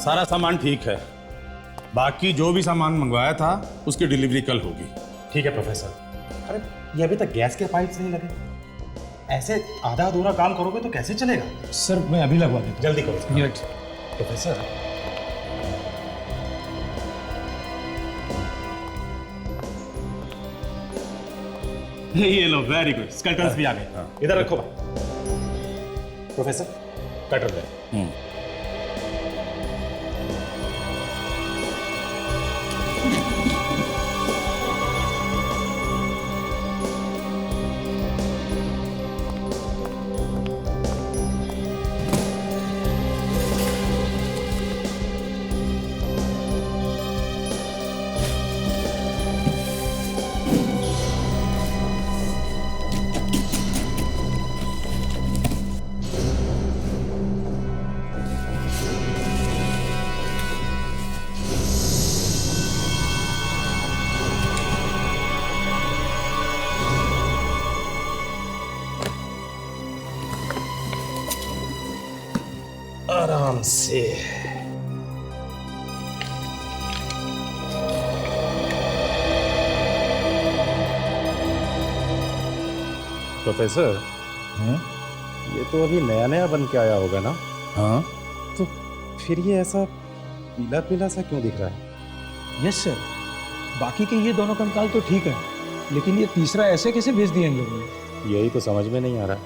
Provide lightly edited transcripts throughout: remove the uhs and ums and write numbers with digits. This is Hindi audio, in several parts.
सारा सामान ठीक है, बाकी जो भी सामान मंगवाया था उसकी डिलीवरी कल होगी। ठीक है प्रोफेसर। अरे ये अभी तक गैस के पाइप्स नहीं लगे, ऐसे आधा अधूरा काम करोगे तो कैसे चलेगा? सर मैं अभी लगवा देता हूँ। जल्दी करो प्रोफेसर। ये लो, वेरी गुड, स्केलेटन्स भी आ गए। इधर रखो भाई। प्रोफेसर कटर ले। आराम से। प्रोफेसर, ये तो अभी नया नया बन के आया होगा ना? हाँ, तो फिर ये ऐसा पीला पीला सा क्यों दिख रहा है? यस सर, बाकी के ये दोनों कंकाल तो ठीक है, लेकिन ये तीसरा ऐसे कैसे भेज दिया इन लोगों ने? यही तो समझ में नहीं आ रहा।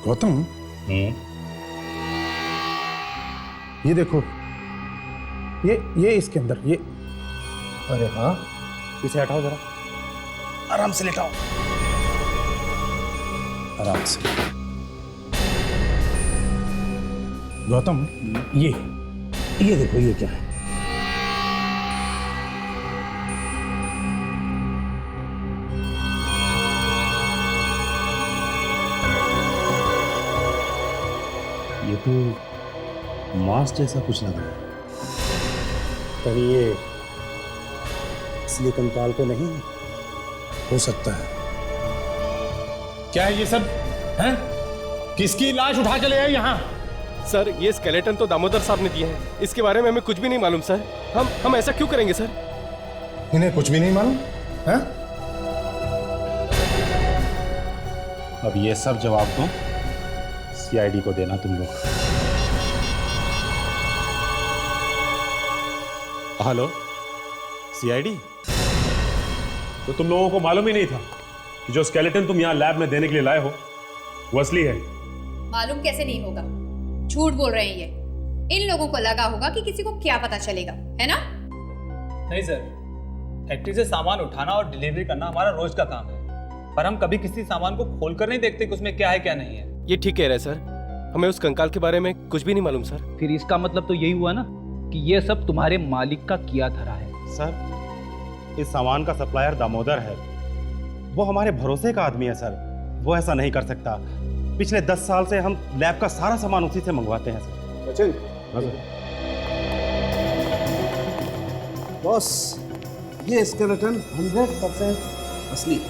गौतम ये देखो, ये इसके अंदर ये। अरे हाँ, इसे हटाओ जरा, आराम से लेटाओ, आराम से। गौतम ये देखो, ये क्या है? ये तो मांस जैसा कुछ लग रहा है। कहीं ये असली कंकाल तो नहीं है? हो सकता है। क्या है ये सब? हैं? किसकी लाश उठा के ले आए यहाँ? सर ये स्केलेटन तो दामोदर साहब ने दिए हैं, इसके बारे में हमें कुछ भी नहीं मालूम सर। हम ऐसा क्यों करेंगे सर? इन्हें कुछ भी नहीं मालूम है? अब ये सब जवाब तो सीआईडी को देना तुम लोग। Hello CID? तो तुम लोगों को मालूम ही नहीं था कि जो स्केलेटन तुम यहाँ लैब में देने के लिए लाए हो वो असली है? मालूम कैसे नहीं होगा, झूठ बोल रहे हैं ये। इन लोगों को लगा होगा कि किसी को क्या पता चलेगा, है ना? नहीं सर, फैक्ट्री से सामान उठाना और डिलीवरी करना हमारा रोज का काम है, पर हम कभी किसी सामान को खोलकर नहीं देखते कि उसमें क्या है क्या नहीं है। ये ठीक कह रहे हैं सर, हमें उस कंकाल के बारे में कुछ भी नहीं मालूम सर। फिर इसका मतलब तो यही हुआ ना कि ये सब तुम्हारे मालिक का किया धरा है। सर इस सामान का सप्लायर दामोदर है, वो हमारे भरोसे का आदमी है सर, वो ऐसा नहीं कर सकता। पिछले 10 साल से हम लैब का सारा सामान उसी से मंगवाते हैं सर। सचिन, बॉस, ये स्केलेटन 100% असली है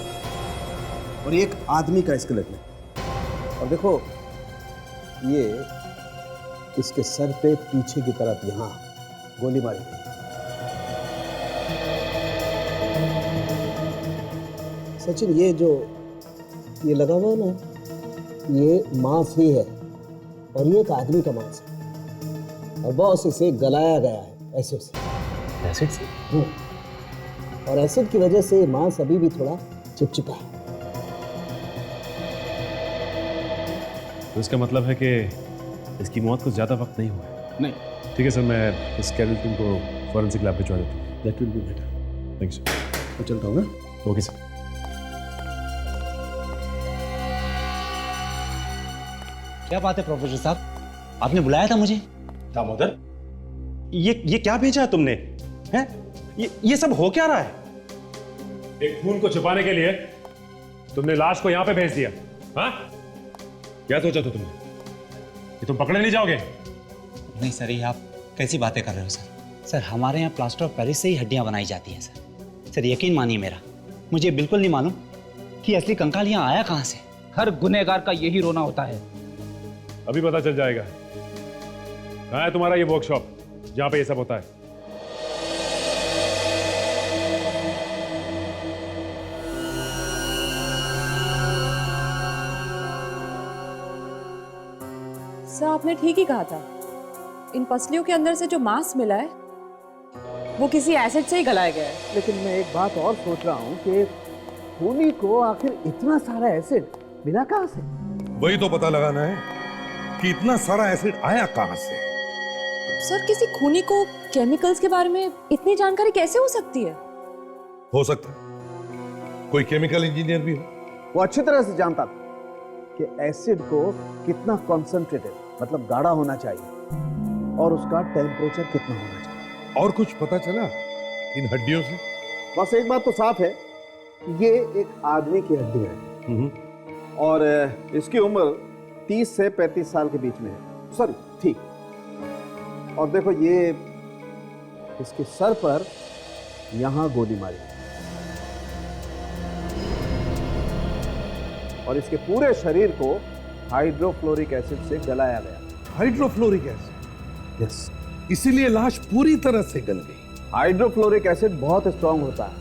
और ये एक आदमी का स्केलेटन है। और देखो ये इसके सर पे पीछे की तरफ यहाँ गोली मारी गई। सचिन ये लगा हुआ है ना, ये मांस ही है और ये एक आदमी का मांस है और बॉस इसे गलाया गया है एसिड से। एसिड से? और एसिड की वजह से मांस अभी भी थोड़ा चिपचिपा है। तो इसका मतलब है कि इसकी मौत को ज्यादा वक्त नहीं हुआ है? नहीं। ठीक है सर, मैं इस स्केलेटन को फॉरेंसिक लैब भिजवा देता हूँ। That will be better. Thank you sir. मैं चलता हूँ ना। Okay sir. क्या बात है प्रोफेसर साहब, आपने बुलाया था मुझे? दामोदर, ये क्या भेजा है तुमने? हैं? ये सब हो क्या रहा है? एक खून को छिपाने के लिए तुमने लाश को यहाँ पे भेज दिया, हाँ? क्या सोचा था तुमने कि तुम पकड़े नहीं जाओगे? नहीं सर, ये आप कैसी बातें कर रहे हो सर? सर हमारे यहाँ प्लास्टर ऑफ पेरिस से ही हड्डियाँ बनाई जाती हैं सर। सर यकीन मानिए मेरा, मुझे बिल्कुल नहीं मालूम कि असली कंकाल यहाँ आया कहाँ से। हर गुनहगार का यही रोना होता है। अभी पता चल जाएगा। कहाँ है तुम्हारा ये वर्कशॉप? जहां पे ये सब होता है। सर आपने ठीक ही कहा था, इन पसलियों के अंदर से जो मांस मिला है वो किसी एसिड से ही गलाया गया है। लेकिन मैं एक बात और सोच रहा हूँ कि खूनी को आखिर इतना सारा एसिड मिला कहाँ से? वही तो पता लगाना है कि इतना सारा एसिड आया कहाँ से। सर किसी खूनी को केमिकल्स के बारे में इतनी जानकारी कैसे हो सकती है? हो सकता है कोई केमिकल इंजीनियर भी हो। वो अच्छी तरह से जानता था कि एसिड को कितना कॉन्सेंट्रेटेड, मतलब गाढ़ा होना चाहिए और उसका टेम्परेचर कितना होना चाहिए। और कुछ पता चला इन हड्डियों से? बस एक बात तो साफ है, ये एक आदमी की हड्डी है और इसकी उम्र 30 से 35 साल के बीच में है। सॉरी, ठीक। और देखो ये इसके सर पर यहां गोली मारी और इसके पूरे शरीर को हाइड्रोफ्लोरिक एसिड से गलाया गया। Hydrofluoric acid? यस। इसीलिए लाश पूरी तरह से गल गई। हाइड्रोफ्लोरिक एसिड बहुत स्ट्रांग होता है,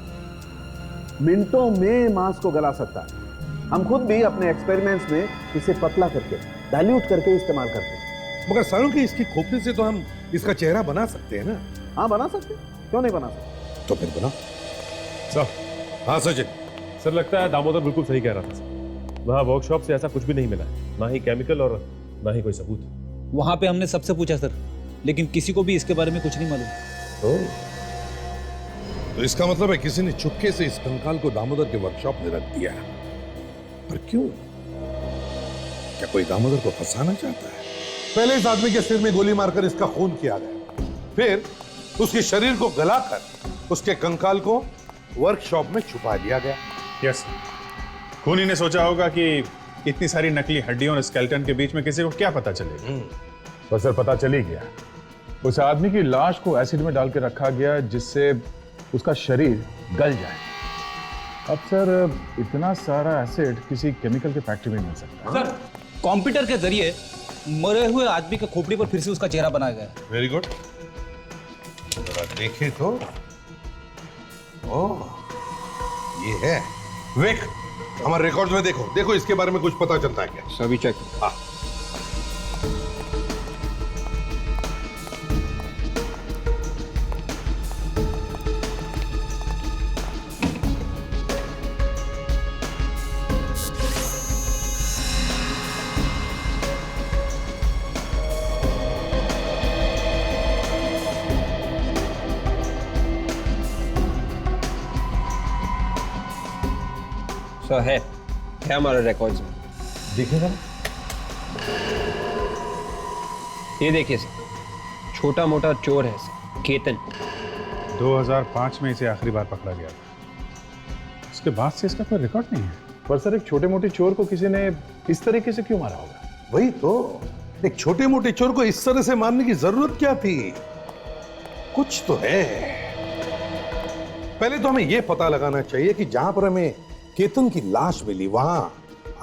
मिनटों में मांस को गला सकता है। हम खुद भी अपने एक्सपेरिमेंट्स में इसे पतला करके, डाइल्यूट करके इस्तेमाल करते हैं। मगर सालों के इसकी खोपड़ी से तो हम इसका चेहरा बना सकते हैं ना? हाँ बना सकते हैं, क्यों नहीं बना सकते? तो फिर बना। सर, हाँ सचिन। सर लगता है दामोदर बिल्कुल सही कह रहा था। वहाँ वर्कशॉप से ऐसा कुछ भी नहीं मिला है, ना ही केमिकल और ना ही कोई सबूत। वहां पे हमने सबसे पूछा सर, लेकिन किसी को भी इसके बारे में कुछ नहीं मालूम। तो इसका मतलब है किसी ने चुपके से इस कंकाल को दामोदर के वर्कशॉप में रख दिया। पर क्यों? क्या कोई दामोदर को फंसाना चाहता है? पहले इस आदमी के सिर में गोली मारकर इसका खून किया गया, फिर उसके शरीर को गलाकर उसके कंकाल को वर्कशॉप में छुपा दिया गया। यस, खूनी ने सोचा होगा कि इतनी सारी नकली हड्डियों और स्केलेटन के बीच में किसी को क्या पता चलेगा। पर सर पता चल ही गया, उस आदमी की लाश को एसिड में डाल के रखा गया जिससे उसका शरीर गल जाए। अब सर इतना सारा एसिड किसी केमिकल के फैक्ट्री में मिल सकता है। सर कंप्यूटर के जरिए मरे हुए आदमी के खोपड़ी पर फिर से उसका चेहरा बनाया गया है। Very good. जरा देखें तो। ओह, ये है। विक, हमारे रिकॉर्ड्स में देखो, देखो इसके बारे में कुछ पता चलता है क्या? सभी चेक। हाँ। सर है हमारे रिकॉर्ड्स में। दिखेगा? ये देखिए सर, छोटा मोटा चोर है सर, केतन। 2005 में इसे आखिरी बार पकड़ा गया था, उसके बाद से इसका कोई रिकॉर्ड नहीं है। पर सर एक छोटे मोटे चोर को किसी ने इस तरीके से क्यों मारा होगा? वही तो, एक छोटे मोटे चोर को इस तरह से मारने की जरूरत क्या थी? कुछ तो है। पहले तो हमें यह पता लगाना चाहिए कि जहां पर हमें केतन की लाश मिली वहां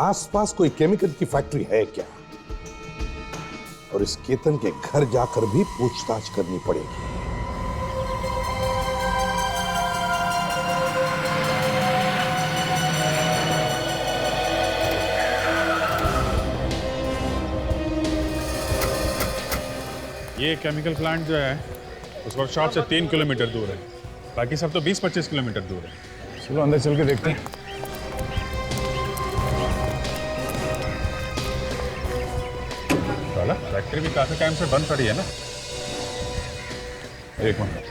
आसपास कोई केमिकल की फैक्ट्री है क्या, और इस केतन के घर जाकर भी पूछताछ करनी पड़ेगी। ये केमिकल प्लांट जो है उस वर्कशॉप से 3 किलोमीटर दूर है, बाकी सब तो 20-25 किलोमीटर दूर है। चलो अंदर चल के देखते हैं। फैक्ट्री भी काफी टाइम से बंद पड़ी है ना। एक मिनट,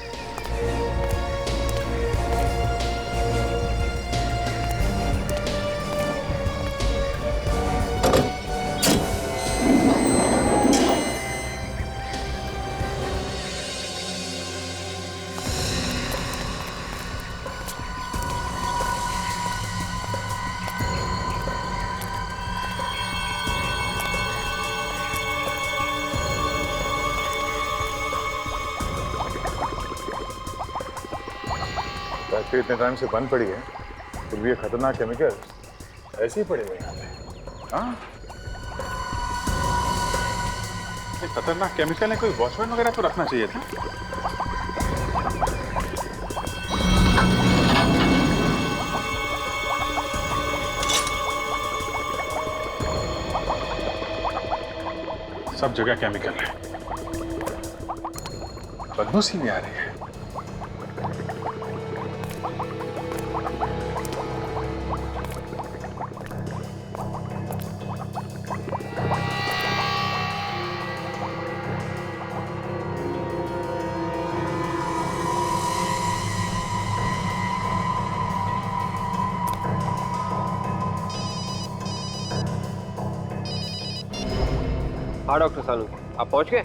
फैक्ट्री इतने टाइम से बंद पड़ी है, फिर भी ये खतरनाक केमिकल ऐसे ही पड़े हुए यहाँ पे। हाँ, ये खतरनाक केमिकल है, कोई वॉचमैन वगैरह तो रखना चाहिए था। सब जगह केमिकल है, बदबू सी भी आ रही है। हाँ डॉक्टर सालुंके, आप पहुंच गए?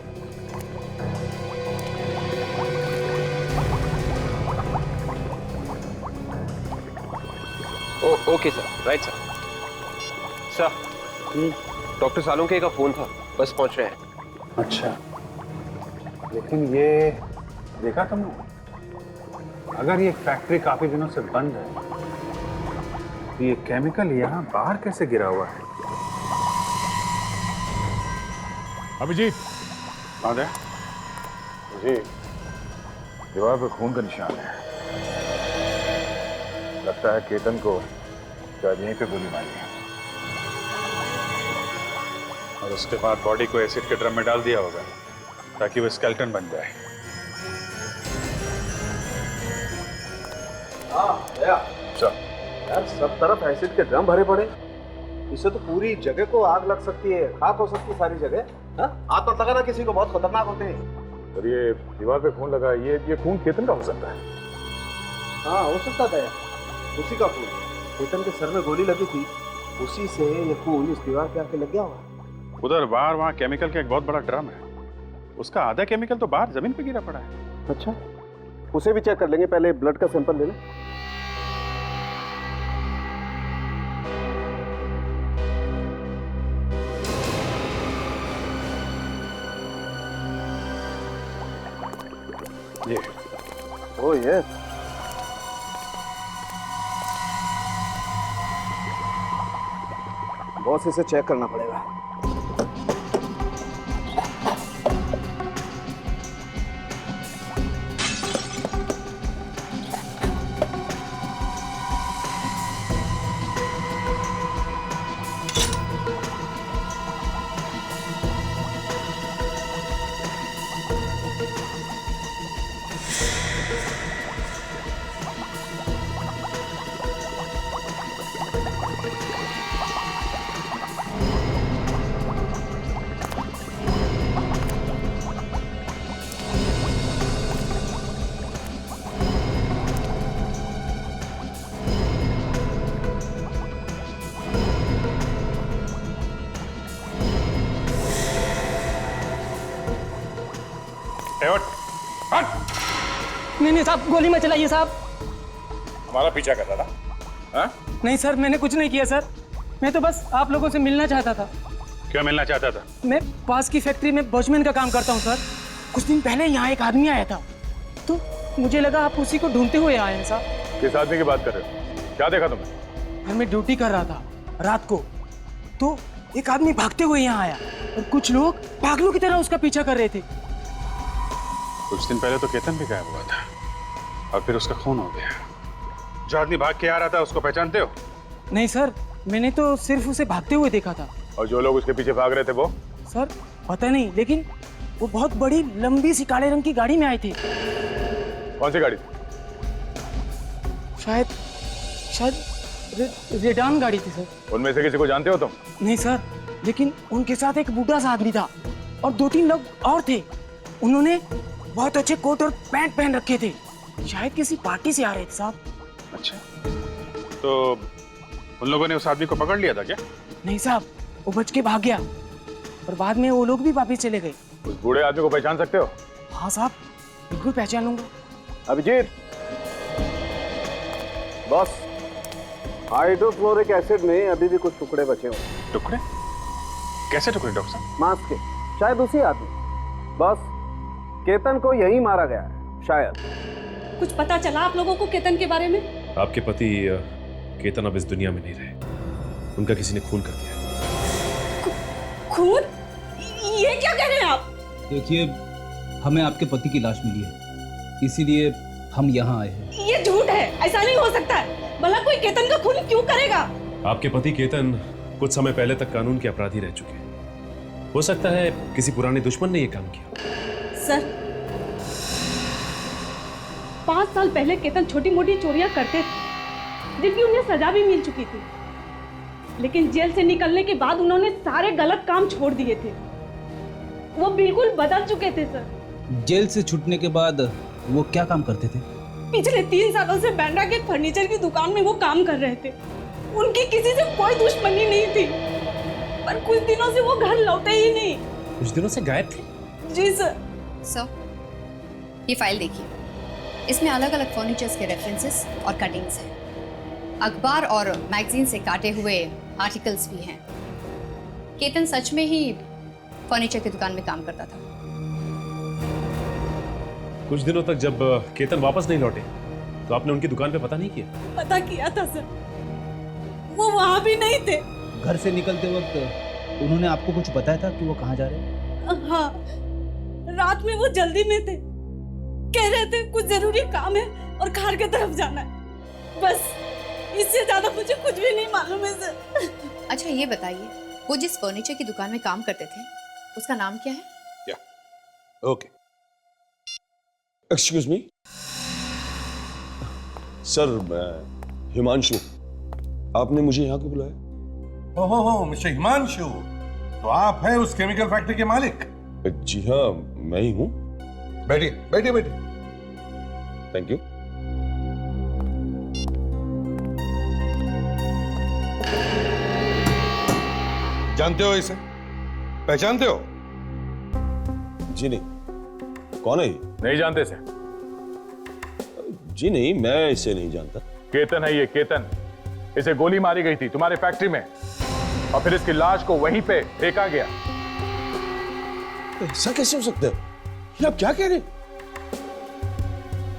Okay sir, right sir. Doctor Salunke का फोन था, बस पहुंच रहे हैं। अच्छा, लेकिन ये देखा तुमने, अगर ये फैक्ट्री काफी दिनों से बंद है तो ये केमिकल यहाँ बाहर कैसे गिरा हुआ है? अभिजीत, आ गए जी, दीवार पर खून का निशान है। लगता है केतन को शायद यहीं पे गोली मारी है। और उसके बाद बॉडी को एसिड के ड्रम में डाल दिया होगा ताकि वो स्केलेटन बन जाए। यार सब तरफ एसिड के ड्रम भरे पड़े, इससे तो पूरी जगह को आग लग सकती है, खाक हो सकती है सारी जगह। आग मत लगाना किसी को, बहुत खतरनाक होते हैं। और ये दीवार पे खून लगा, ये खून केतन का हो सकता है। हाँ हो सकता था यार, उसी का खून। केतन के सर में गोली लगी थी, उसी से ये खून इस दीवार पे आके लग गया होगा। उधर बाहर वहाँ केमिकल का एक बहुत बड़ा ड्रम है, उसका आधा केमिकल तो बाहर जमीन पे गिरा पड़ा है। अच्छा, उसे भी चेक कर लेंगे, पहले ब्लड का सैंपल ले लें। ये ओह यस, बॉस इसे चेक करना पड़ेगा। नहीं साहब, गोली मत चलाइए साहब। हमारा पीछा कर रहा था? हाँ? नहीं सर, मैंने कुछ नहीं किया सर, मैं तो बस आप लोगों से मिलना चाहता था। क्या मिलना चाहता था? मैं पास की फैक्ट्री में वॉचमैन का काम करता हूँ सर। कुछ दिन पहले यहाँ एक आदमी आया था, तो मुझे लगा आप उसी को ढूंढते हुए आए हैं साहब। किस आदमी की बात कर रहे हो? क्या देखा तुमने? मैं ड्यूटी कर रहा था रात को, तो एक आदमी भागते हुए यहाँ आया और कुछ लोग पागलों की तरह उसका पीछा कर रहे थे। कुछ दिन पहले तो केतन भी गायब हुआ था और फिर उसका खून हो गया। जो आदमी भाग के आ रहा था उसको पहचानते हो? नहीं सर, मैंने तो सिर्फ उसे भागते हुए देखा था। और जो लोग उसके पीछे भाग रहे थे वो? सर पता नहीं, लेकिन वो बहुत बड़ी लंबी सी काले रंग की गाड़ी में आए थे। कौन सी गाड़ी? शायद रेडान गाड़ी थी सर। उनमें से किसी को जानते हो तुम? नहीं सर, लेकिन उनके साथ एक बूढ़ा सा आदमी था और 2-3 लोग और थे। उन्होंने बहुत अच्छे कोट और पैंट पहन रखे थे, शायद किसी पार्टी से आ रहे थे साहब। अच्छा, तो उन लोगों ने उस आदमी को पकड़ लिया था क्या? नहीं साहब, वो बच के भाग गया और बाद में वो लोग भी वापस चले गए। उस बूढ़े आदमी को पहचान सकते हो? हाँ साहब, बिल्कुल पहचान लूंगा। अभिजीत, बॉस, हाइड्रोक्लोरिक एसिड में अभी भी कुछ टुकड़े बचे हुए। टुकड़े? कैसे टुकड़े डॉक्टर साहब? मांस के, शायद उसी आदमी। बॉस, केतन को यही मारा गया है शायद। कुछ पता चला आप लोगों को केतन के बारे में? आपके पति केतन अब इस दुनिया में नहीं रहे, उनका किसी ने खून कर दिया। खून? ये क्या कह रहे हैं आप? देखिए, हमें आपके पति की लाश मिली है, इसीलिए हम यहाँ आए हैं। ये झूठ है, ऐसा नहीं हो सकता है। भला कोई केतन का खून क्यों करेगा? आपके पति केतन कुछ समय पहले तक कानून के अपराधी रह चुके हैं। हो सकता है किसी पुराने दुश्मन ने यह काम किया। सर, 5 साल पहले केतन छोटी मोटी चोरियां करते थे, जिनकी उन्हें सजा भी मिल चुकी थी। लेकिन जेल से निकलने के बाद उन्होंने सारे गलत काम छोड़ दिए थे। वो बिल्कुल बदल चुके थे सर। जेल से छूटने के बाद वो क्या काम करते थे? पिछले 3 सालों से बैंड्रा के फर्नीचर की दुकान में वो काम कर रहे थे। उनकी किसी से कोई दुश्मनी नहीं थी, पर कुछ दिनों से वो घर लौटे ही नहीं। कुछ दिनों से गायब थे? जी सर। सर, ये फाइल देखिए, इसमें अलग अलग फर्नीचर्स के रेफरेंसेस और कटिंग्स हैं। अखबार और मैगजीन से काटे हुए आर्टिकल्स भी हैं। केतन सच में ही फर्नीचर की दुकान में काम करता था। कुछ दिनों तक जब केतन वापस नहीं लौटे तो आपने उनकी दुकान पे पता नहीं किया? पता किया था सर, वो वहां भी नहीं थे। घर से निकलते वक्त उन्होंने आपको कुछ बताया था कि वो कहाँ जा रहे हैं? हाँ, रात में वो जल्दी में थे। कह रहे थे कुछ जरूरी काम है और खार की तरफ जाना है। बस, इससे ज्यादा मुझे कुछ भी नहीं मालूम है सर। अच्छा, ये बताइए, वो जिस फर्नीचर की दुकान में काम करते थे, उसका नाम क्या है? ओके, एक्सक्यूज मी सर, मैं हिमांशु। आपने मुझे यहाँ क्यों बुलाया? ओहो, मिस्टर हिमांशु, तो आप हैं उस केमिकल फैक्ट्री के मालिक? जी हाँ, मैं ही हूँ। बैठिए बैठिए बैठिए। Thank you. जानते हो इसे? पहचानते हो? जी नहीं। कौन है ये? नहीं जानते सर? जी नहीं, मैं इसे नहीं जानता। केतन है ये, केतन। इसे गोली मारी गई थी तुम्हारे फैक्ट्री में और फिर इसकी लाश को वहीं पे फेंका गया। ऐसा कैसे हो सकता है? ये आप क्या कह रहे हैं?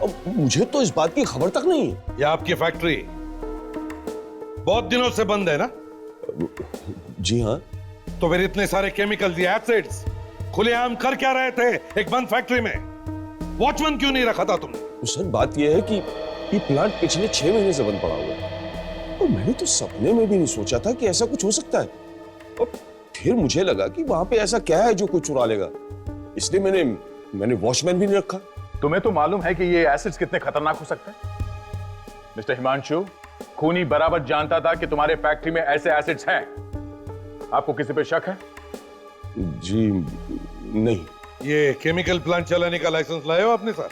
अब मुझे तो इस बात की खबर तक नहीं है। ये आपकी फैक्ट्री बहुत दिनों से बंद है ना? जी हाँ। तो फिर इतने सारे केमिकल एसिड्स खुलेआम कर क्या रहे थे एक बंद फैक्ट्री में? वॉचमैन क्यों नहीं रखा था तुमने? सर, बात यह है कि ये प्लांट पिछले 6 महीने से बंद पड़ा हुआ है और मैंने तो सपने में भी नहीं सोचा था कि ऐसा कुछ हो सकता है। और फिर मुझे लगा कि वहां पे ऐसा क्या है जो कोई चुरा लेगा, इसलिए मैंने वॉचमैन भी नहीं रखा। तुम्हें तो मालूम है कि ये एसिड्स कितने खतरनाक हो सकते हैं। मिस्टर हिमांशु, खूनी बराबर जानता था कि तुम्हारे फैक्ट्री में ऐसे एसिड्स हैं। आपको किसी पे शक है? जी नहीं। ये केमिकल प्लांट चलाने का लाइसेंस लाए हो अपने साथ?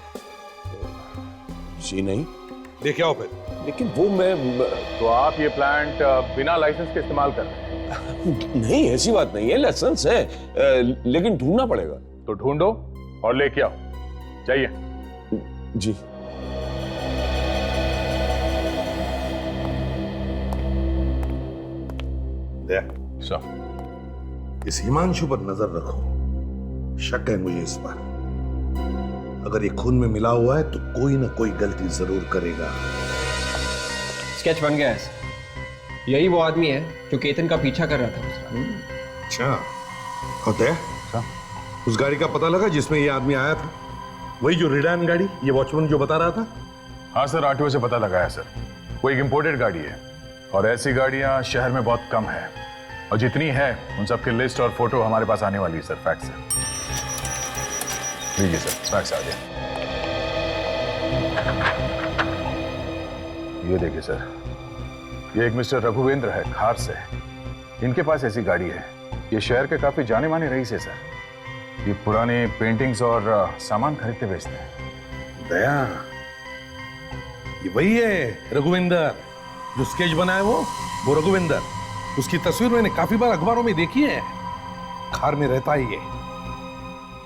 जी नहीं। लेके आओ फिर। लेकिन वो मैं तो आप ये प्लांट बिना लाइसेंस के इस्तेमाल कर रहे हैं? नहीं, ऐसी बात नहीं है, लाइसेंस है, लेकिन ढूंढना पड़ेगा। तो ढूंढो और लेके आओ। जाइए। जी। इस हिमांशु पर नजर रखो, शक है मुझे इस पर। अगर ये खून में मिला हुआ है तो कोई ना कोई गलती जरूर करेगा। स्केच बन गया है। यही वो आदमी है जो केतन का पीछा कर रहा था उसका। अच्छा, होता है? उस गाड़ी का पता लगा जिसमें ये आदमी आया था? वही जो रिडान गाड़ी, ये वॉचमैन जो बता रहा था? हाँ सर, आरटीओ से पता लगाया सर। वो एक इंपोर्टेड गाड़ी है और ऐसी गाड़ियां शहर में बहुत कम है, और जितनी है उन सबकी लिस्ट और फोटो हमारे पास आने वाली है सर, फैक्स है। लीजिए सर, फैक्स आ गया। ये देखिए सर, ये एक मिस्टर रघुवेंद्र है, खार से। इनके पास ऐसी गाड़ी है। ये शहर के काफी जाने माने रईस है सर। ये पुराने पेंटिंग्स और सामान खरीदते बेचते हैं। दया, ये वही है रघुवेंद्र जो स्केच बनाया वो रघुवेंद्र। उसकी तस्वीर मैंने काफी बार अखबारों में देखी है। खार में रहता है ये।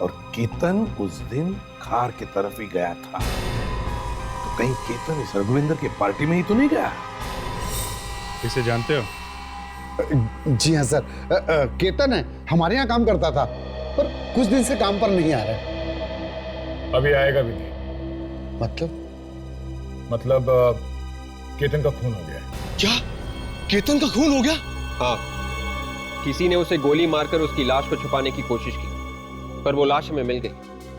और केतन उस दिन खार की तरफ ही गया था। तो कहीं केतन इस रघुवेंद्र के पार्टी में ही तो नहीं गया? इसे जानते हो? जी हाँ सर, केतन है, हमारे यहाँ काम करता था, पर कुछ दिन से काम पर नहीं आ रहा है। अभी आएगा भी नहीं। मतलब केतन का खून हो गया। क्या? केतन का खून हो गया? हाँ, किसी ने उसे गोली मारकर उसकी लाश को छुपाने की कोशिश की। पर वो लाश हमें मिल गई।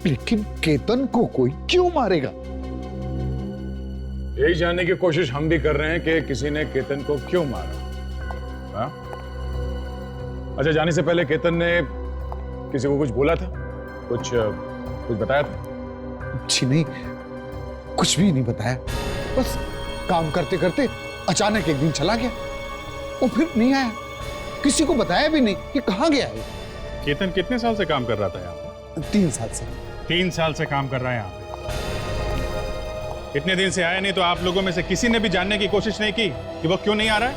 लेकिन केतन को कोई क्यों मारेगा? यही जानने की कोशिश हम भी कर रहे हैं कि किसी ने केतन को क्यों मारा। हाँ? अच्छा, जाने से पहले केतन ने किसी को कुछ बोला था? कुछ बताया था? जी नहीं, कुछ भी नहीं बताया। बस काम करते करते अचानक एक दिन चला गया और फिर नहीं आया। किसी को बताया भी नहीं कि कहाँ गया है। केतन कितने साल से काम कर रहा था यहाँ पे? 3 साल से। 3 साल से काम कर रहा है यहाँ पे। इतने दिन से आया नहीं तो आप लोगों में से किसी ने भी जानने की कोशिश नहीं की कि वो क्यों नहीं आ रहा है?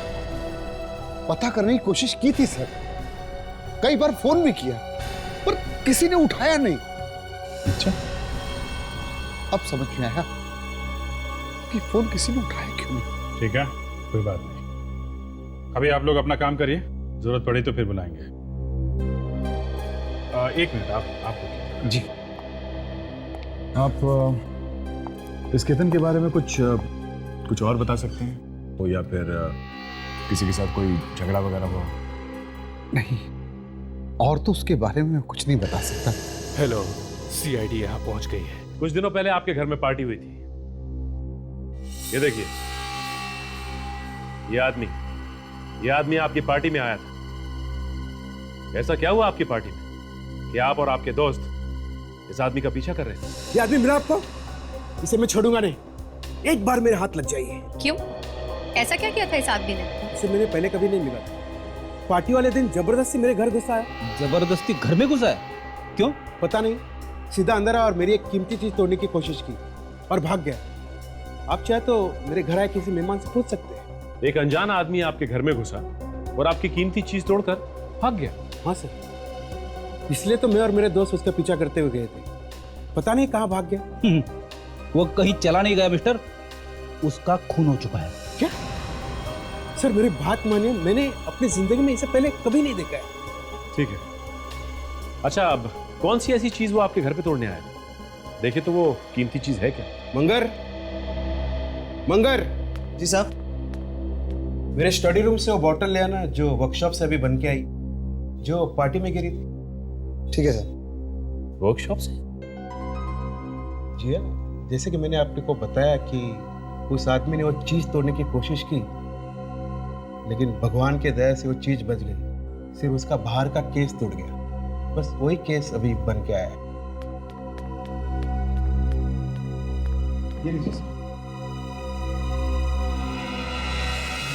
पता करने की कोशिश की थी सर, कई बार फोन भी किया, पर किसी ने उठाया नहीं। अच्छा, अब समझ में आया कि फोन किसी ने उठाया क्यों नहीं। ठीक है, कोई बात नहीं। अभी आप लोग अपना काम करिए, जरूरत पड़ी तो फिर बुलाएंगे। 1 मिनट, आप जी। आप इस केतन के बारे में कुछ और बता सकते हैं? तो या फिर किसी के साथ कोई झगड़ा वगैरह हुआ? नहीं, और तो उसके बारे में कुछ नहीं बता सकता। हेलो, सीआईडी यहाँ पहुंच गई है। कुछ दिनों पहले आपके घर में पार्टी हुई थी। ये देखिए, ये आदमी आपकी पार्टी में आया था। ऐसा क्या हुआ आपकी पार्टी में कि आप और आपके दोस्त इस आदमी का पीछा कर रहे थे? ये आदमी मिला आपको? इसे मैं छोड़ूंगा नहीं। एक बार मेरे हाथ लग जाइए। क्यों? ऐसा क्या किया था इस आदमी ने? इसे मैंने पहले कभी नहीं मिला। पार्टी वाले दिन जबरदस्ती मेरे घर घुसा है। जबरदस्ती घर में घुसा है? क्यों? पता नहीं, सीधा अंदर आया और मेरी एक कीमती चीज तोड़ने की कोशिश की और भाग गया। आप चाहे तो मेरे घर आए किसी मेहमान से पूछ सकते हैं। एक अनजान आदमी आपके घर में घुसा और आपकी कीमती चीज तोड़कर भाग गया? हाँ सर, इसलिए तो मैं और मेरे दोस्त उसका पीछा करते हुए गए थे। पता नहीं कहाँ भाग गया। वो कहीं चला नहीं गया मिस्टर, उसका खून हो चुका है। क्या? सर मेरी बात मानिए, मैंने अपनी जिंदगी में इसे पहले कभी नहीं देखा है। ठीक है। अच्छा, अब कौन सी ऐसी चीज वो आपके घर पे तोड़ने आया? देखिए तो वो कीमती चीज है क्या? मंगर जी साहब, मेरे स्टडी रूम से वो बॉटल ले आना जो वर्कशॉप से अभी बन के आई, जो पार्टी में गिरी थी। ठीक है सर। वर्कशॉप से? जी हाँ, जैसे कि मैंने आपको बताया कि उस आदमी ने वो चीज तोड़ने की कोशिश की, लेकिन भगवान के दया से वो चीज बच गई। सिर्फ उसका बाहर का केस टूट गया। बस वही केस अभी बन के आया है। ये लीजिए सर।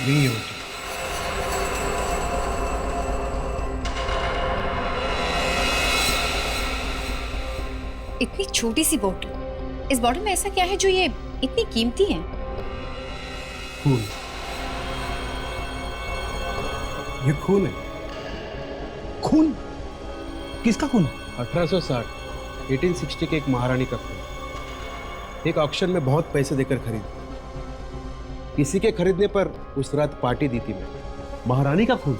यही है वो चीज। इतनी छोटी सी बोतल, इस बॉटल में ऐसा क्या है जो ये इतनी कीमती है? खून। ये खून है। खून? किसका खून? 1860 1860 के एक महारानी का खून। एक ऑक्शन में बहुत पैसे देकर खरीदी। किसी के खरीदने पर उस रात पार्टी दी थी मैं। महारानी का खून?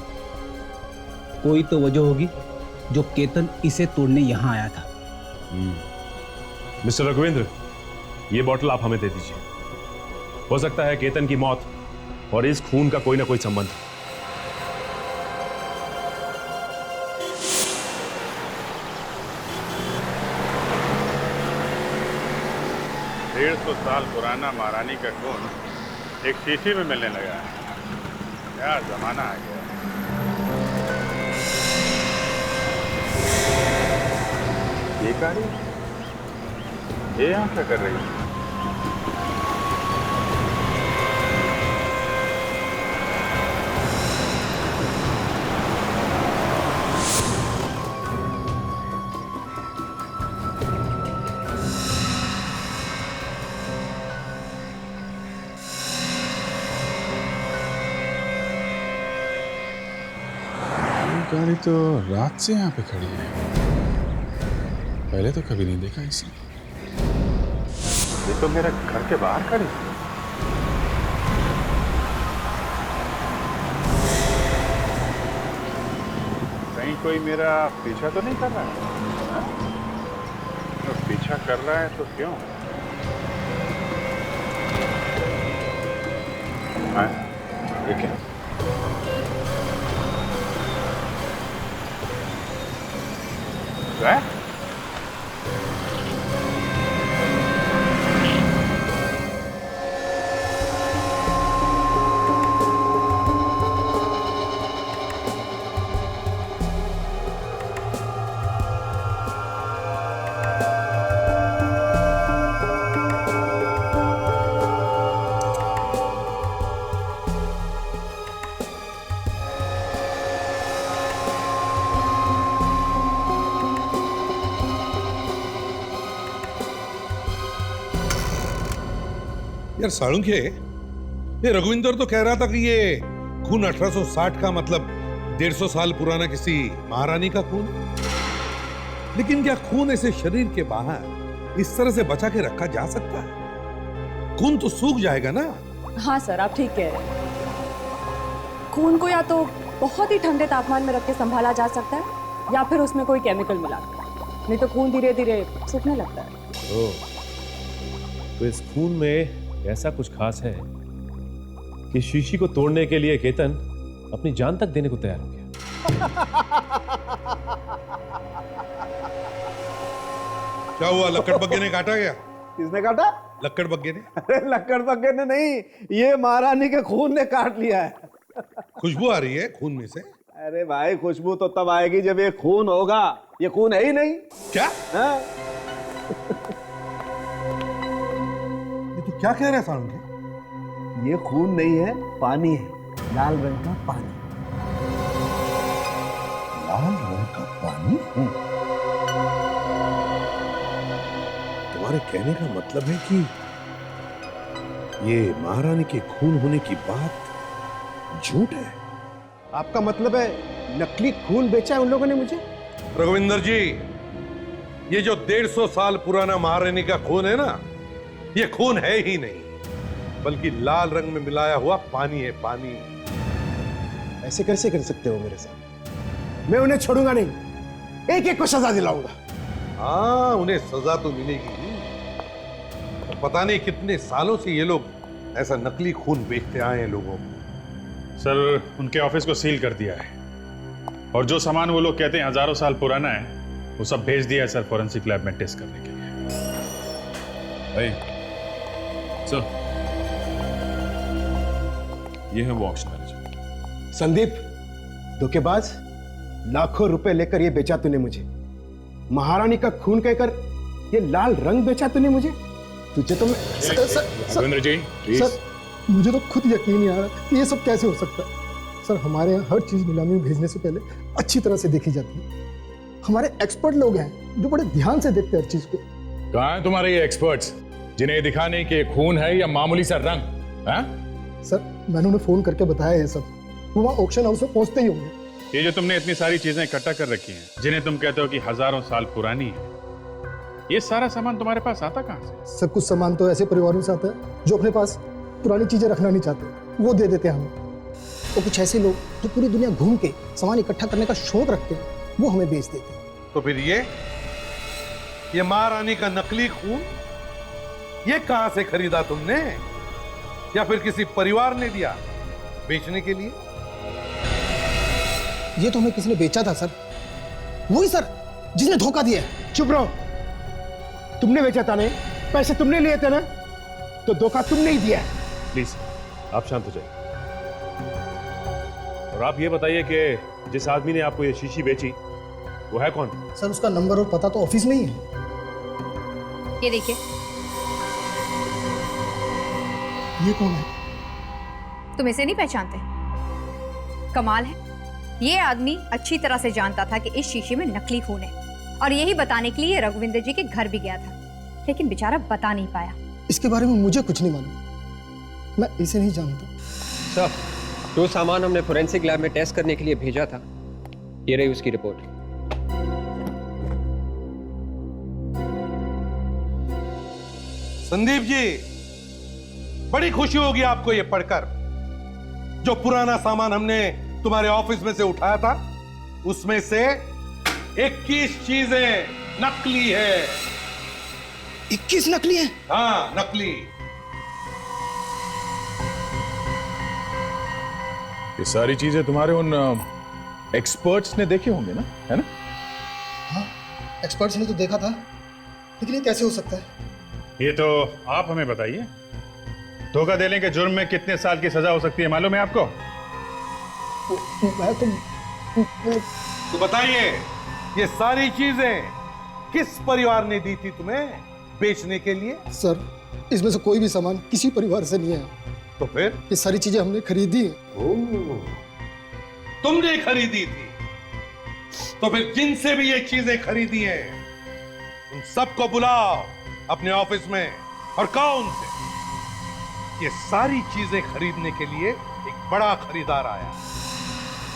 कोई तो वजह होगी जो केतन इसे तोड़ने यहां आया था। मिस्टर रघुवेंद्र, ये बॉटल आप हमें दे दीजिए। हो सकता है केतन की मौत और इस खून का कोई ना कोई संबंध। 150 साल पुराना महारानी का खून एक शीशी में मिलने लगा है। क्या जमाना आ गया। ये कारी, ये यहाँ क्या कर रही है? गाड़ी तो रात से यहाँ पे खड़ी है, पहले तो कभी नहीं देखा इसे। ये तो मेरे घर के बाहर खड़ी है। कहीं कोई मेरा पीछा तो नहीं कर रहा है? तो पीछा कर रहा है तो क्यों? ये क्या? यार साळुंखे, ये रघुविंदर तो कह रहा था कि ये खून 1860 का मतलब 150 साल पुराना किसी महारानी का खून। लेकिन क्या खून ऐसे शरीर के बाहर इस तरह से बचा के रखा जा सकता है? खून तो सूख जाएगा ना। हाँ सर, आप ठीक कह रहे हैं। खून को या तो बहुत ही ठंडे तापमान में रख के संभाला जा सकता है या फिर उसमें कोई केमिकल मिला, नहीं तो खून धीरे धीरे सूखने लगता है। तो इस खून में ऐसा कुछ खास है कि शीशी को तोड़ने के लिए केतन अपनी जान तक देने को तैयार हो गया। क्या हुआ, लक्कड़ बग्गे ने काटा क्या? किसने काटा? लक्कड़ बग्गे ने। अरे लक्कड़ बग्गे ने नहीं, ये महारानी के खून ने काट लिया है। खुशबू आ रही है खून में से। अरे भाई, खुशबू तो तब आएगी जब ये खून होगा। ये खून है ही नहीं। क्या? हाँ? ये तो क्या कह रहे हैं साळुंखे? ये खून नहीं है, पानी है, लाल रंग का पानी। लाल रंग का पानी? तुम्हारे कहने का मतलब है कि ये महारानी के खून होने की बात झूठ है? आपका मतलब है नकली खून बेचा है उन लोगों ने मुझे? रघुविंदर जी, ये जो 150 साल पुराना महारानी का खून है ना, ये खून है ही नहीं, बल्कि लाल रंग में मिलाया हुआ पानी है, पानी। ऐसे कैसे कर सकते हो मेरे साथ? मैं उन्हें छोड़ूंगा नहीं, एक एक को सजा दिलाऊंगा। हाँ, उन्हें सजा तो मिलेगी। पता नहीं कितने सालों से ये लोग ऐसा नकली खून बेचते आए हैं लोगों को। सर, उनके ऑफिस को सील कर दिया है और जो सामान वो लोग कहते हैं हजारों साल पुराना है, वो सब भेज दिया है सर फॉरेंसिक लैब में टेस्ट करने के लिए। सर, ये है वो ऑक्शन मैनेजर। संदीप, धोखेबाज, लाखों रुपए लेकर ये बेचा तूने मुझे। महारानी का खून कहकर ये लाल रंग बेचा तूने मुझे। तुझे तो मैं रघुविंदर जी, सर, मुझे तो खुद यकीन नहीं आ रहा कि ये सब कैसे हो सकता है। सर, हमारे यहाँ हर चीज नीलामी में भेजने से पहले अच्छी तरह से देखी जाती है। हमारे एक्सपर्ट लोग हैं जो बड़े ध्यान से देखते हैं हर चीज को। कहाँ हैं तुम्हारे ये एक्सपर्ट्स जिन्हें दिखाने के खून है या मामूली सा रंग? हाँ? सर, मैंने उन्हें फोन करके बताया है सब। वो वहाँ ऑक्शन हाउस में पहुंचते ही होंगे। ये जो तुमने इतनी सारी चीजें इकट्ठा कर रखी हैं, जिन्हें तुम कहते हो कि हजारों साल पुरानी है, ये सारा सामान तुम्हारे पास आता कहाँ से? सब कुछ सामान तो ऐसे परिवारों से आता है जो अपने पास पुरानी चीजें रखना नहीं चाहते, वो दे देते हैं हमें। तो कुछ ऐसे लोग जो पूरी दुनिया घूम के सामान इकट्ठा करने का शौक रखते हैं, वो हमें बेच देते हैं। तो फिर ये महारानी का नकली खून, ये कहां से खरीदा तुमने? या फिर किसी परिवार ने दिया बेचने के लिए? ये तो हमें किसी ने बेचा था सर, वही सर जिसने धोखा दिया। चुप रहो, तुमने बेचा था नहीं, पैसे तुमने लिए थे ना, तो धोखा तुमने ही दिया। प्लीज आप शांत हो जाइए और आप ये बताइए कि जिस आदमी ने आपको ये शीशी बेची वो है कौन? सर, उसका नंबर और पता तो ऑफिस में ही है। ये देखिए। ये कौन है? तुम इसे नहीं पहचानते? कमाल है, ये आदमी अच्छी तरह से जानता था कि इस शीशे में नकली खून है और यही बताने के लिए रघुविंदर जी के घर भी गया था, लेकिन बेचारा बता नहीं पाया। इसके बारे में मुझे कुछ नहीं मालूम, मैं इसे नहीं जानता। सर, जो सामान हमने फोरेंसिक लैब में टेस्ट करने के लिए भेजा था, ये रही उसकी रिपोर्ट। संदीप जी, बड़ी खुशी होगी आपको ये पढ़कर। जो पुराना सामान हमने तुम्हारे ऑफिस में से उठाया था, उसमें से 21 चीजें नकली है। 21 नकली है? हाँ, नकली। ये सारी चीजें तुम्हारे उन एक्सपर्ट्स ने देखे होंगे ना, है ना? हाँ, एक्सपर्ट्स ने तो देखा था, लेकिन ये कैसे हो सकता है? ये तो आप हमें बताइए। धोखा देने के जुर्म में कितने साल की सजा हो सकती है मालूम है आपको? मैं तो बताइए, ये सारी चीजें किस परिवार ने दी थी तुम्हें बेचने के लिए? सर, इसमें से कोई भी सामान किसी परिवार से नहीं है। तो फिर? ये सारी चीजें हमने खरीदी है। तुमने खरीदी थी? तो फिर जिनसे भी ये चीजें खरीदी हैं, उन सबको बुलाओ अपने ऑफिस में और कहो उनसे ये सारी चीजें खरीदने के लिए एक बड़ा खरीदार आया।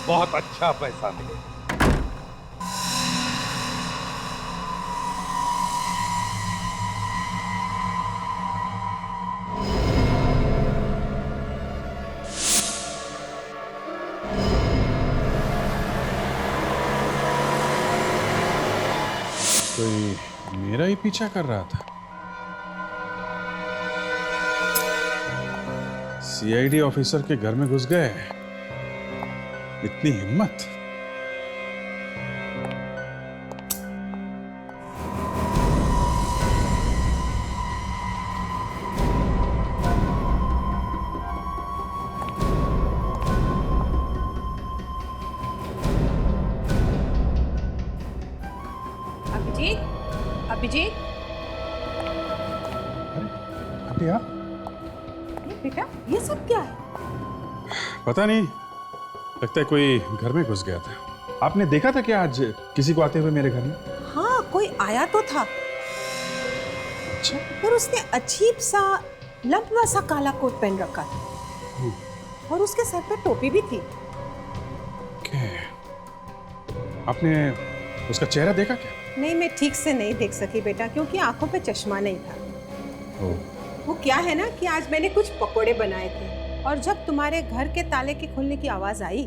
बहुत अच्छा पैसा मिलेगा। कोई मेरा ही पीछा कर रहा था। सीआईडी ऑफिसर के घर में घुस गए, इतनी हिम्मत। अभिजीत, हटिया। ये बेटा, ये सब क्या है? पता नहीं, लगता है कोई घर में घुस गया था। आपने देखा था क्या आज किसी को आते हुए मेरे घर में? हाँ, कोई आया तो था। अच्छा। पर उसने अजीब सा लंबा सा काला कोट पहन रखा था और उसके सर पे टोपी भी थी। आपने उसका चेहरा देखा क्या? नहीं, मैं ठीक से नहीं देख सकी बेटा, क्योंकि आंखों पे चश्मा नहीं था। वो क्या है ना कि आज मैंने कुछ पकोड़े बनाए थे और जब तुम्हारे घर के ताले के खुलने की आवाज आई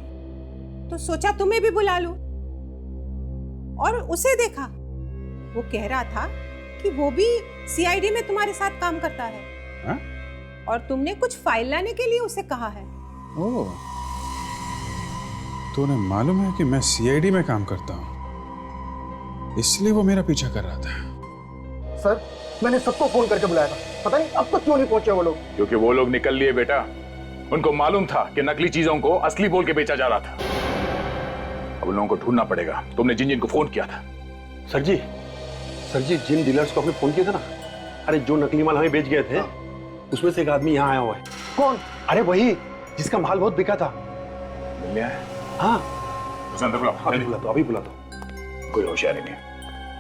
तो सोचा तुम्हें भी बुला लूं। और उसे देखा, वो कह रहा था कि वो भी सीआईडी में तुम्हारे साथ काम करता है। हा? और तुमने कुछ फाइल लाने के लिए उसे कहा है। ओह, तो उन्हें मालूम है कि मैं सीआईडी में काम करता हूँ, इसलिए वो मेरा पीछा कर रहा था। सर, मैंने सबको फोन करके बुलाया था, पता नहीं अब तक क्यों नहीं पहुंचे वो लोग। क्योंकि वो लोग निकल लिए बेटा। उनको मालूम था कि नकली चीजों को असली बोल के बेचा जा रहा था। अब उन लोगों को ढूंढना पड़ेगा। तुमने जिन जिन को फोन किया था? सर जी, जिन डीलर्स को आपने फोन किया था ना, अरे जो नकली माल हमें बेच गए थे, उसमें से एक आदमी यहाँ आया हुआ है। कौन? अरे वही जिसका माल बहुत बिका था। मिल लिया है? हाँ। अंदर बुलाओ। अभी बुला दो, अभी बुला दो। कोई होशियारी नहीं,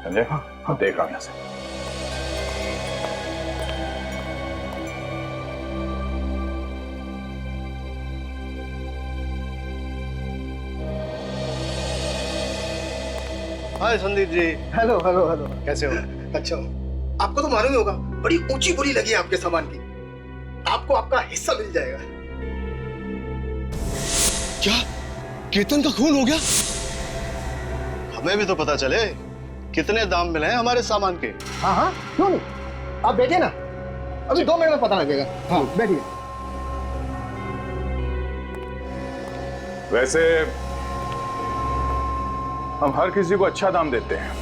समझे? हाँ, देख रहा हूं यहाँ से। Hi Sandeep ji. Hello hello hello. कैसे हो? अच्छा हूँ। आपको तो मालूम ही होगा, बड़ी ऊंची बोली लगी है आपके सामान की। आपको आपका हिस्सा मिल जाएगा। क्या केतन का खून हो गया? हमें भी तो पता चले कितने दाम मिले हैं हमारे सामान के। हाँ हाँ, क्यों नहीं, आप बैठिए ना, अभी 2 मिनट में पता लगेगा। हाँ बैठिए। वैसे हम हर किसी को अच्छा दाम देते हैं,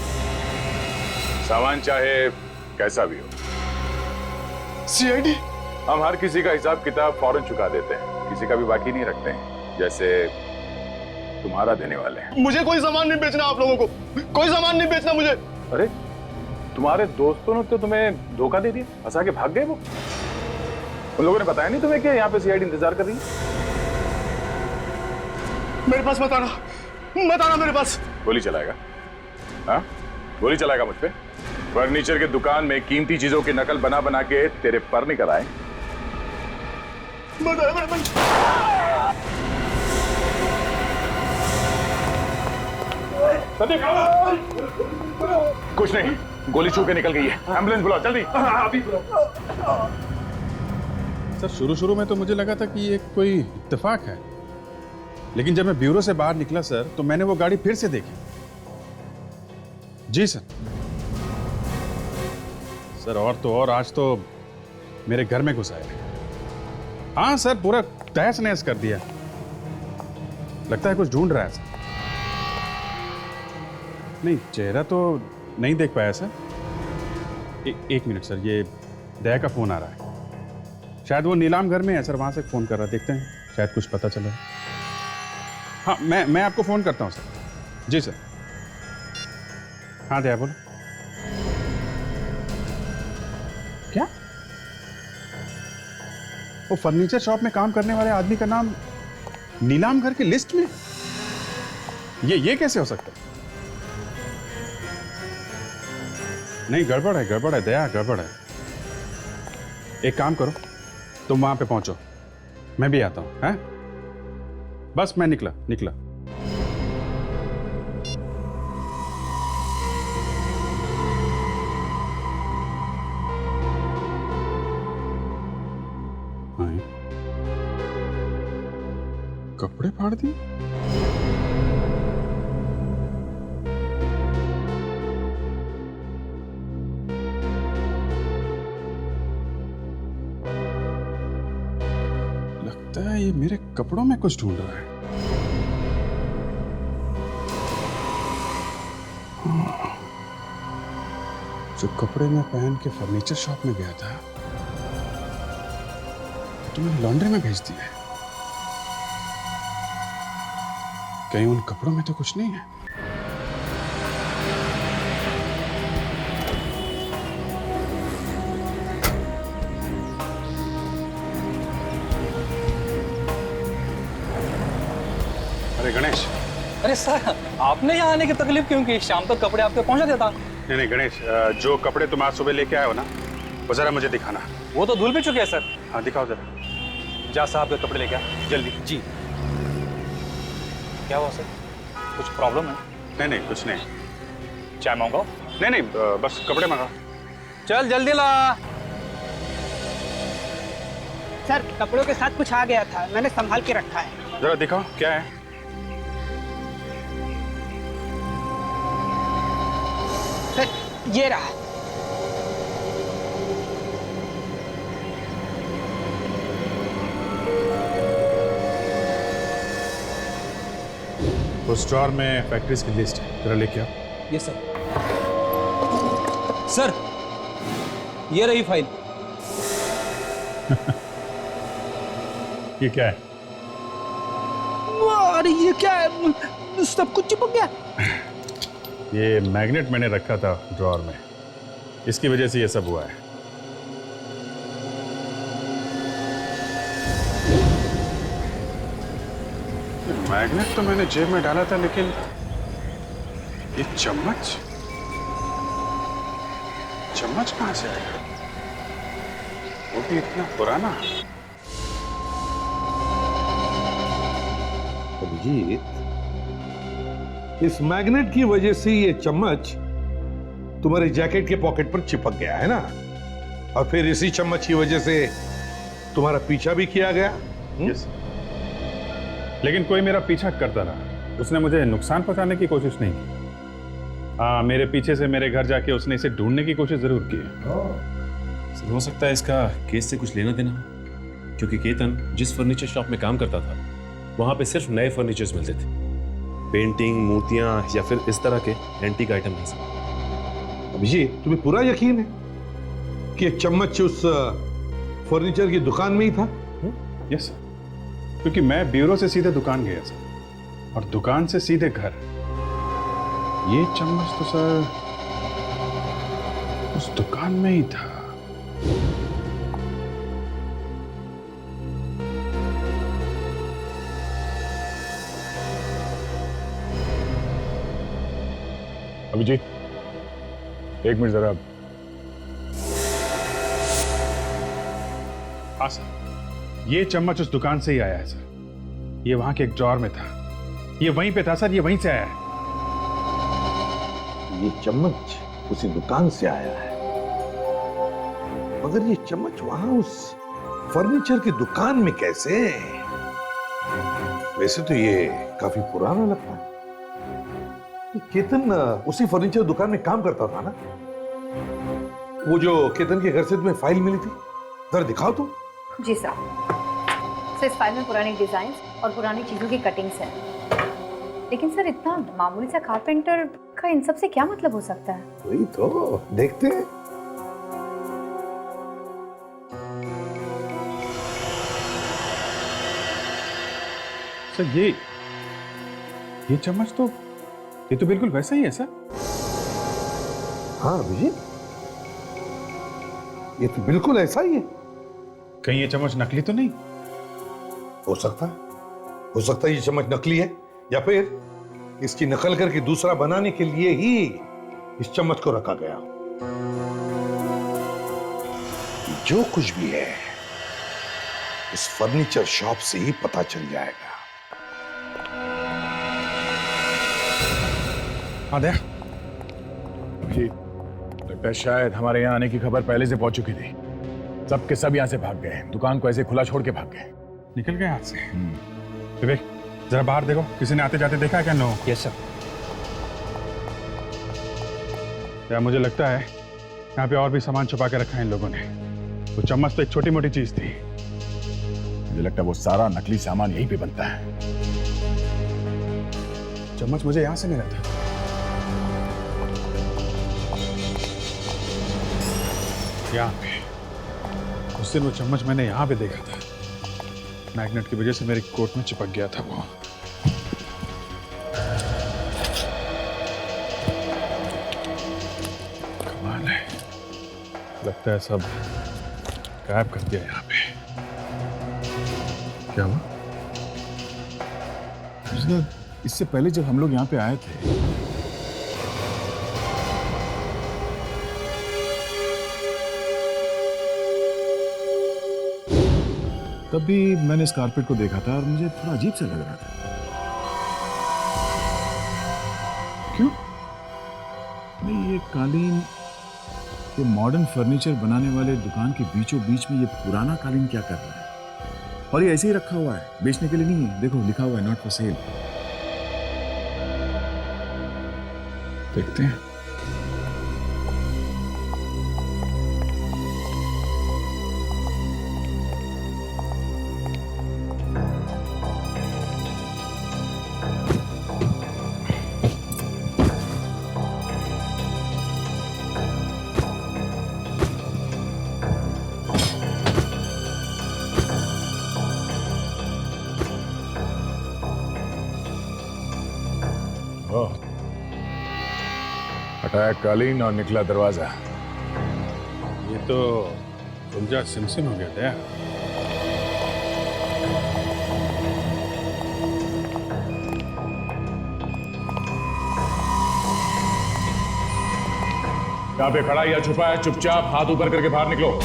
सामान चाहे कैसा भी हो। सीआईडी? हम हर किसी का हिसाब किताब फौरन चुका देते हैं, किसी का भी बाकी नहीं रखते हैं, जैसे तुम्हारा देने वाले हैं। मुझे कोई सामान नहीं बेचना, आप लोगों को कोई सामान नहीं बेचना मुझे। अरे तुम्हारे दोस्तों ने तो तुम्हें धोखा दे दिया, फंसा के भाग गए वो। उन लोगों ने बताया नहीं तुम्हें कि यहाँ पे सीआईडी इंतजार कर रही है? मेरे पास मत आना मेरे पास। गोली चलाएगा? हाँ, गोली चलाएगा मुझ पे? फर्नीचर के दुकान में कीमती चीजों की नकल बना बना के तेरे पर निकल आए। कुछ नहीं, गोली छू के निकल गई है। एम्बुलेंस बुलाओ जल्दी। अभी बुलाओ। सर, शुरू में तो मुझे लगा था कि ये कोई इत्तेफाक है, लेकिन जब मैं ब्यूरो से बाहर निकला सर, तो मैंने वो गाड़ी फिर से देखी। जी सर। सर, और तो और आज तो मेरे घर में घुस आए। हाँ सर, पूरा तहस नहस कर दिया। लगता है कुछ ढूंढ रहा है सर। नहीं, चेहरा तो नहीं देख पाया सर। एक मिनट सर, ये दया का फोन आ रहा है। शायद वो नीलाम घर में है सर, वहां से फोन कर रहा है। देखते हैं, शायद कुछ पता चला। हाँ, मैं आपको फोन करता हूँ सर। जी सर। हाँ दया बोलो। क्या? वो फर्नीचर शॉप में काम करने वाले आदमी का नाम नीलाम घर की लिस्ट में? ये कैसे हो सकता है? नहीं, गड़बड़ है दया, गड़बड़ है। एक काम करो, तुम वहां पे पहुंचो, मैं भी आता हूं। हैं? बस मैं निकला। कपड़े फाड़ दिए? लगता है ये मेरे कपड़ों में कुछ ढूंढ रहा है। जो कपड़े मैं पहन के फर्नीचर शॉप में गया था तो मैंने लॉन्ड्री में भेज दिया। कहीं उन कपड़ों में तो कुछ नहीं है? अरे गणेश। अरे सर, आपने यहाँ आने की तकलीफ क्यों की? शाम तक कपड़े आपके पहुंचा देता। नहीं गणेश, जो कपड़े तुम आज सुबह लेके आए हो ना, वो जरा मुझे दिखाना। वो तो धुल भी चुके हैं सर। हाँ दिखाओ जरा। जा साहब के कपड़े लेके आ जल्दी। जी। क्या हुआ सर? कुछ प्रॉब्लम है? नहीं कुछ नहीं। चाय मंगाओ? नहीं बस कपड़े मंगाओ। चल जल्दी ला। सर कपड़ों के साथ कुछ आ गया था, मैंने संभाल के रखा है। जरा दिखाओ क्या है। सर ये रहा। उस ड्रॉर में फैक्ट्रीज की लिस्ट है, जरा लेके आओ। Yes sir. सर ये रही फाइल। ये क्या है? अरे ये क्या है? सब कुछ चिपक गया। ये मैग्नेट मैंने रखा था ड्रॉर में, इसकी वजह से ये सब हुआ है। मैग्नेट तो मैंने जेब में डाला था, लेकिन ये चम्मच कहां से आया? वो भी इतना पुराना। अभिजीत, इस मैग्नेट की वजह से ये चम्मच तुम्हारे जैकेट के पॉकेट पर चिपक गया है ना, और फिर इसी चम्मच की वजह से तुम्हारा पीछा भी किया गया। यस। लेकिन कोई मेरा पीछा करता रहा, उसने मुझे नुकसान पहुंचाने की कोशिश नहीं की। मेरे पीछे से मेरे घर जाके उसने इसे ढूंढने की कोशिश जरूर की है। हो सकता है इसका केस से कुछ लेना देना, क्योंकि केतन जिस फर्नीचर शॉप में काम करता था वहां पे सिर्फ नए फर्नीचर्स मिलते थे, पेंटिंग, मूर्तियां या फिर इस तरह के एंटीक आइटम नहीं सर। अभिजीत, तुम्हें पूरा यकीन है कि चम्मच उस फर्नीचर की दुकान में ही था? यस सर, क्योंकि मैं ब्यूरो से सीधे दुकान गया सर, और दुकान से सीधे घर। ये चम्मच तो सर उस दुकान में ही था। अभिजीत, एक मिनट जरा। हाँ सर, ये चम्मच उस दुकान से ही आया है सर। ये वहां के एक ड्रॉर में था, ये वहीं पे था सर, ये वहीं से आया है। ये चम्मच उसी दुकान से आया है, मगर ये चम्मच वहां उस फर्नीचर की दुकान में कैसे? वैसे तो ये काफी पुराना लगता है। केतन उसी फर्नीचर दुकान में काम करता था ना? वो जो केतन के घर से तुम्हें फाइल मिली थी, जरा दिखाओ तो। जी सर। सर इस फाइल में पुरानी डिजाइन और पुरानी चीजों की कटिंग्स हैं। लेकिन सर इतना मामूली सा कारपेंटर का इन सब से क्या मतलब हो सकता है? वही तो देखते हैं। सर ये चम्मच तो ये तो बिल्कुल वैसा ही है सर। हाँ अभिजीत, ये तो बिल्कुल ऐसा ही है। कहीं ये चम्मच नकली तो नहीं? हो सकता है ये चम्मच नकली है, या फिर इसकी नकल करके दूसरा बनाने के लिए ही इस चम्मच को रखा गया। जो कुछ भी है, इस फर्नीचर शॉप से ही पता चल जाएगा। आद्या, ये लगता है शायद हमारे यहाँ आने की खबर पहले से पहुंच चुकी थी। सबके सब यहाँ से भाग गए, दुकान को ऐसे खुला छोड़ के भाग गए। निकल गए हाथ से। विवेक, जरा बाहर देखो, किसी ने आते जाते देखा है क्या? नो। Yes sir. यार मुझे लगता है यहाँ पे और भी सामान छुपा के रखा है इन लोगों ने। वो चम्मच तो एक छोटी मोटी चीज थी। मुझे लगता है वो सारा नकली सामान यहीं पे बनता है। चम्मच मुझे यहाँ से मिला था। यहाँ पे उस दिन वो चम्मच मैंने यहाँ पे देखा था। मैग्नेट की वजह से मेरे कोट में चिपक गया था वो। कमाल है, लगता है सब गायब कर दिया यहाँ पे। क्या हुआ? इससे पहले जब हम लोग यहाँ पे आए थे, तब भी मैंने इस कारपेट को देखा था और मुझे थोड़ा अजीब सा लग रहा था। क्यों? नहीं, ये कालीन, ये मॉडर्न फर्नीचर बनाने वाले दुकान के बीचों बीच में ये पुराना कालीन क्या कर रहा है? और ये ऐसे ही रखा हुआ है, बेचने के लिए नहीं है। देखो लिखा हुआ है नॉट फॉर सेल। देखते हैं। हटाया कालीन और निकला दरवाजा। ये तो गुंजा सिमसिम हो गया था। यहाँ पे खड़ा या छुपा है, चुपचाप हाथ ऊपर करके बाहर निकलो।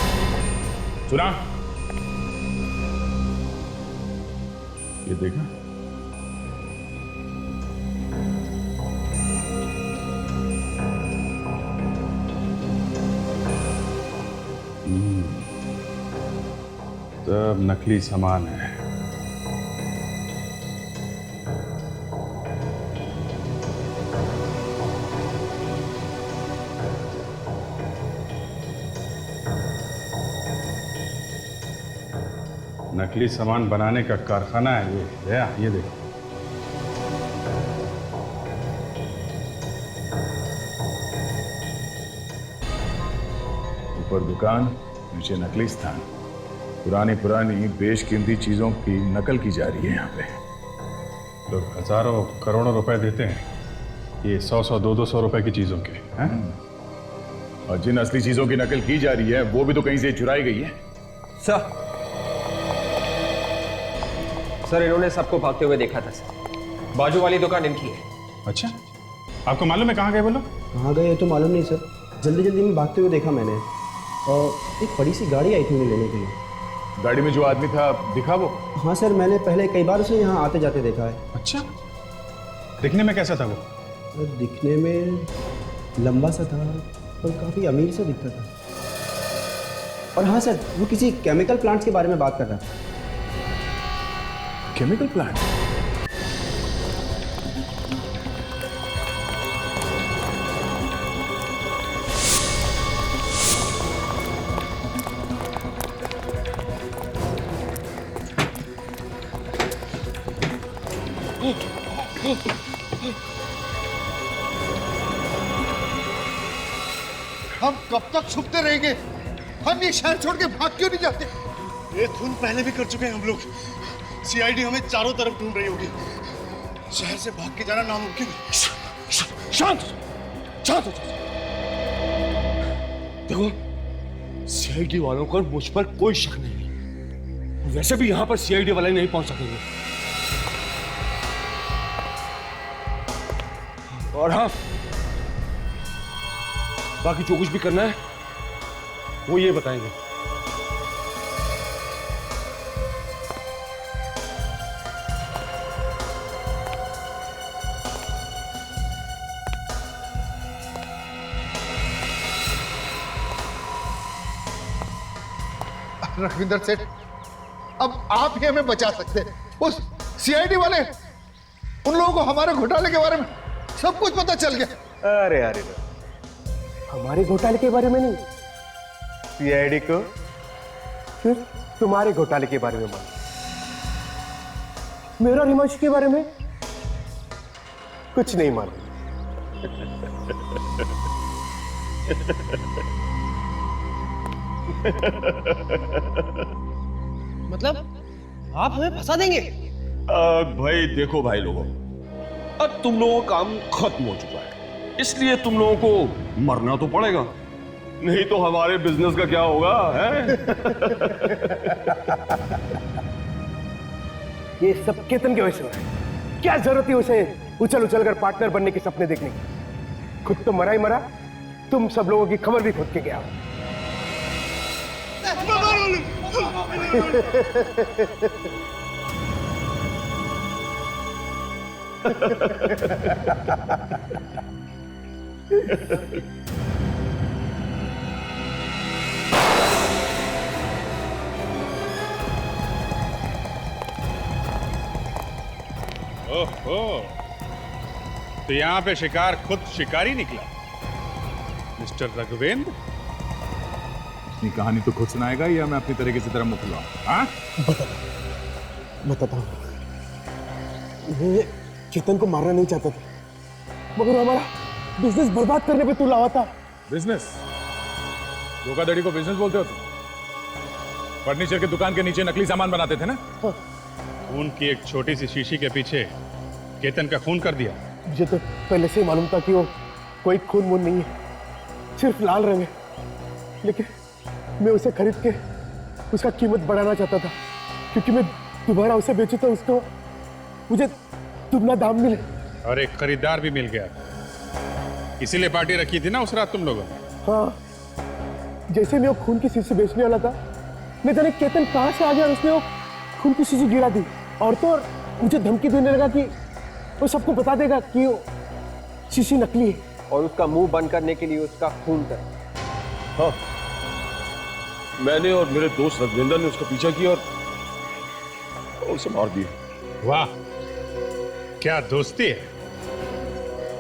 सुना? ये देखा? सब नकली सामान है। नकली सामान बनाने का कारखाना है ये देखो। ऊपर दुकान, नीचे नकली स्थान। पुरानी बेशकीमती चीजों की नकल की जा रही है यहाँ पे। लोग हजारों करोड़ों रुपए देते हैं ये 100-100, 200 रुपए की चीजों के हैं? और जिन असली चीजों की नकल की जा रही है वो भी तो कहीं से चुराई गई है। सर इन्होंने सबको भागते हुए देखा था सर। बाजू वाली दुकान इनकी है। अच्छा, आपको मालूम है कहाँ गए वो लोग? कहाँ गए तो मालूम नहीं सर, जल्दी में भागते हुए देखा मैंने। और एक बड़ी सी गाड़ी आई थी उन्हें लेने के लिए। गाड़ी में जो आदमी था दिखा वो? हाँ सर, मैंने पहले कई बार उसे यहाँ आते जाते देखा है। अच्छा, दिखने में कैसा था वो? दिखने में लंबा सा था और काफ़ी अमीर सा दिखता था। और हाँ सर, वो किसी केमिकल प्लांट्स के बारे में बात कर रहा था। Chemical plant? हम कब तक छुपते रहेंगे? हम ये शहर छोड़ के भाग क्यों नहीं जाते? ये खून पहले भी कर चुके हैं हम लोग। सीआईडी हमें चारों तरफ ढूंढ रही होगी। शहर से भाग के जाना नामुमकिन। शांत शांत हो जाओ। देखो, सीआईडी वालों को मुझ पर कोई शक नहीं। वैसे भी यहां पर सीआईडी वाले नहीं पहुंच सकेंगे। और हाँ, बाकी जो कुछ भी करना है वो ये बताएंगे। रघविंदर सेठ, अब आप ही हमें बचा सकते हैं। उस सीआईडी वाले, उन लोगों को हमारे घोटाले के बारे में सब कुछ पता चल गया। अरे अरे हमारे घोटाले के बारे में नहीं, सीआईडी को फिर तुम्हारे घोटाले के बारे में मालूम, मेरा और हिमांशु के बारे में कुछ नहीं मालूम। मतलब आप हमें फंसा देंगे? भाई देखो भाई लोगों, अब तुम लोगों का काम खत्म हो चुका है, इसलिए तुम लोगों को मरना तो पड़ेगा, नहीं तो हमारे बिजनेस का क्या होगा है? ये सब केतन की वजह से हो रहा है। क्या जरूरत है उसे उछल उछल कर पार्टनर बनने के सपने देखने की? खुद तो मरा ही मरा, तुम सब लोगों की खबर भी खोद के गया। ओहो, तो यहाँ पे शिकार खुद शिकारी निकला, मिस्टर रघुवेंद्र। अपनी कहानी तो खुद सुनाएगा या मैं अपनी तरीके से तेरा मुख लाऊं? हाँ? बताता हूँ। मैं केतन को मारना नहीं चाहता था, मगर हमारा बिजनेस बर्बाद करने पे तू लावा था। बिजनेस? धोखाधड़ी को बिजनेस बोलते हो तुम? फर्नीचर की दुकान के नीचे नकली सामान बनाते थे ना? हाँ। खून की एक छोटी सी शीशी के पीछे केतन का खून कर दिया। मुझे तो पहले से ही मालूम था कि वो कोई खून वून नहीं है, सिर्फ लाल रंग है, लेकिन मैं उसे खरीद के उसका कीमत बढ़ाना चाहता था, क्योंकि मैं दोबारा उसे बेचूं तो उसको मुझे दुगना दाम मिले। और एक खरीदार भी मिल गया, इसीलिए पार्टी रखी थी ना उस रात तुम लोगों ने? हाँ, जैसे मैं वो खून की शीशी बेचने वाला था, मैं जाने केतन कहाँ से आ गया और उसने वो खून की शीशी गिरा दी, और तो और मुझे धमकी देने लगा कि वो सबको बता देगा कि वो शीशी नकली है और उसका मुंह बंद करने के लिए उसका खून कर। हाँ, मैंने और मेरे दोस्त रघुवेंद्र ने उसका पीछा किया और उसे मार दिया। वाह, क्या दोस्ती है!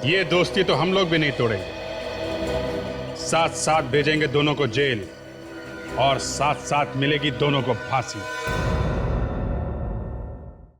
ये दोस्ती तो हम लोग भी नहीं तोड़ेंगे। साथ साथ भेजेंगे दोनों को जेल और साथ साथ मिलेगी दोनों को फांसी।